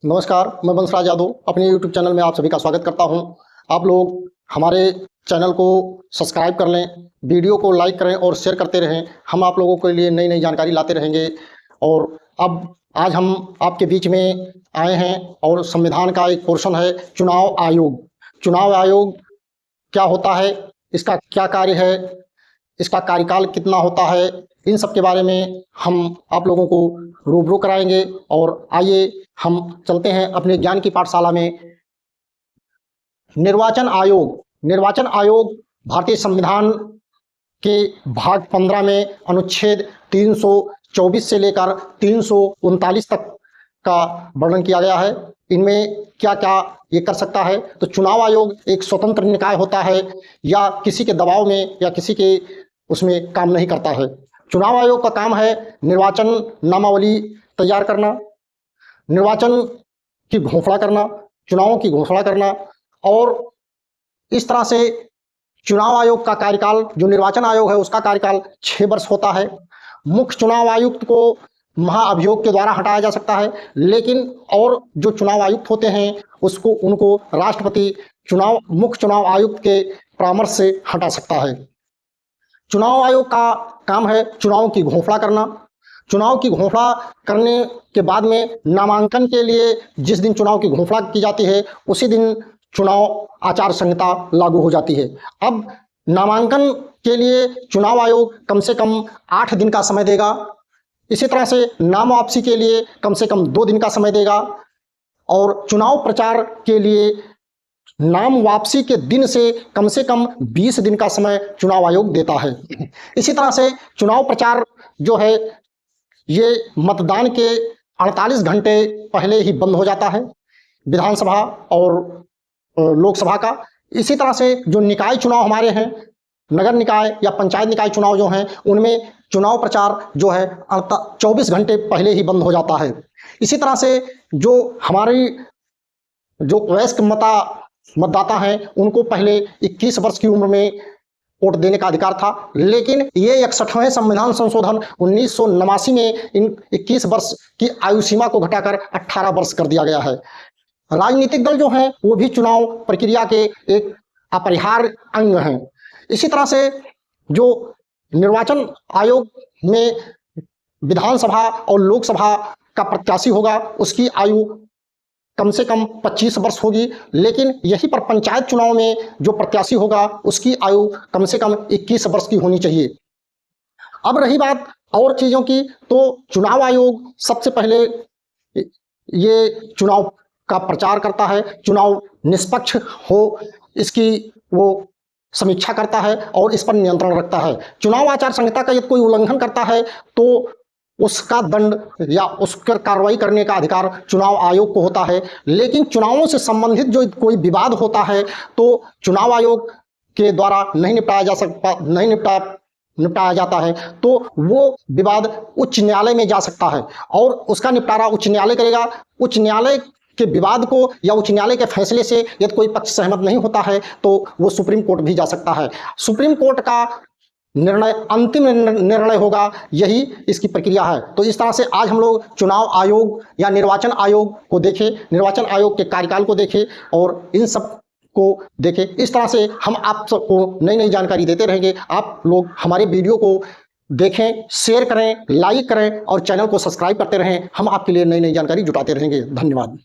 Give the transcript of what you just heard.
नमस्कार, मैं वंशराज यादव अपने YouTube चैनल में आप सभी का स्वागत करता हूं। आप लोग हमारे चैनल को सब्सक्राइब कर लें, वीडियो को लाइक करें और शेयर करते रहें। हम आप लोगों के लिए नई नई जानकारी लाते रहेंगे। और अब आज हम आपके बीच में आए हैं और संविधान का एक पोर्शन है चुनाव आयोग। चुनाव आयोग क्या होता है, इसका क्या कार्य है, इसका कार्यकाल कितना होता है, इन सब के बारे में हम आप लोगों को रूबरू कराएंगे। और आइए हम चलते हैं अपने ज्ञान की पाठशाला में। निर्वाचन आयोग भारतीय संविधान के भाग 15 में अनुच्छेद 324 से लेकर 339 तक का वर्णन किया गया है। इनमें क्या क्या ये कर सकता है। तो चुनाव आयोग एक स्वतंत्र निकाय होता है या किसी के दबाव में या किसी के उसमें काम नहीं करता है। चुनाव आयोग का काम है निर्वाचन नामावली तैयार करना, निर्वाचन की घोषणा करना, चुनावों की घोषणा करना। और इस तरह से चुनाव आयोग का कार्यकाल, जो निर्वाचन आयोग है उसका कार्यकाल 6 वर्ष होता है। मुख्य चुनाव आयुक्त को महाअभियोग के द्वारा हटाया जा सकता है, लेकिन और जो चुनाव आयुक्त होते हैं उनको राष्ट्रपति मुख्य चुनाव आयुक्त के परामर्श से हटा सकता है। चुनाव आयोग का काम है चुनाव की घोषणा करना। चुनाव की घोषणा करने के बाद में नामांकन के लिए जिस दिन चुनाव की घोषणा की जाती है उसी दिन चुनाव आचार संहिता लागू हो जाती है। अब नामांकन के लिए चुनाव आयोग कम से कम 8 दिन का समय देगा। इसी तरह से नाम वापसी के लिए कम से कम 2 दिन का समय देगा। और चुनाव प्रचार के लिए नाम वापसी के दिन से कम 20 दिन का समय चुनाव आयोग देता है। इसी तरह से चुनाव प्रचार जो है ये मतदान के 48 घंटे पहले ही बंद हो जाता है, विधानसभा और लोकसभा का। इसी तरह से जो निकाय चुनाव हमारे हैं, नगर निकाय या पंचायत निकाय चुनाव जो हैं, उनमें चुनाव प्रचार जो है 24 घंटे पहले ही बंद हो जाता है। इसी तरह से जो हमारी जो वयस्क मतदाता हैं उनको पहले 21 वर्ष की उम्र में वोट देने का अधिकार था, लेकिन ये 61वें संविधान संशोधन 1989 में इन 21 वर्ष की आयु सीमा को घटाकर 18 वर्ष कर दिया गया है। राजनीतिक दल जो हैं वो भी चुनाव प्रक्रिया के एक अपरिहार्य अंग हैं। इसी तरह से जो निर्वाचन आयोग में विधानसभा और लोकसभा का प्रत्याशी होगा उसकी आयु कम से कम 25 वर्ष होगी, लेकिन यहीं पर पंचायत चुनाव में जो प्रत्याशी होगा उसकी आयु कम से कम 21 वर्ष की होनी चाहिए। अब रही बात और चीज़ों की, तो चुनाव आयोग सबसे पहले ये चुनाव का प्रचार करता है, चुनाव निष्पक्ष हो इसकी वो समीक्षा करता है और इस पर नियंत्रण रखता है। चुनाव आचार संहिता का यदि कोई उल्लंघन करता है तो उसका दंड या उसकर कार्रवाई करने का अधिकार चुनाव आयोग को होता है। लेकिन चुनावों से संबंधित जो कोई विवाद होता है तो चुनाव आयोग के द्वारा नहीं निपटाया जाता है, तो वो विवाद उच्च न्यायालय में जा सकता है और उसका निपटारा उच्च न्यायालय करेगा। उच्च न्यायालय के विवाद को या उच्च न्यायालय के फैसले से यदि कोई पक्ष सहमत नहीं होता है तो वो सुप्रीम कोर्ट भी जा सकता है। सुप्रीम कोर्ट का निर्णय अंतिम निर्णय होगा, यही इसकी प्रक्रिया है। तो इस तरह से आज हम लोग चुनाव आयोग या निर्वाचन आयोग को देखें, निर्वाचन आयोग के कार्यकाल को देखें और इन सब को देखें। इस तरह से हम आप सबको नई नई जानकारी देते रहेंगे। आप लोग हमारे वीडियो को देखें, शेयर करें, लाइक करें और चैनल को सब्सक्राइब करते रहें। हम आपके लिए नई नई जानकारी जुटाते रहेंगे। धन्यवाद।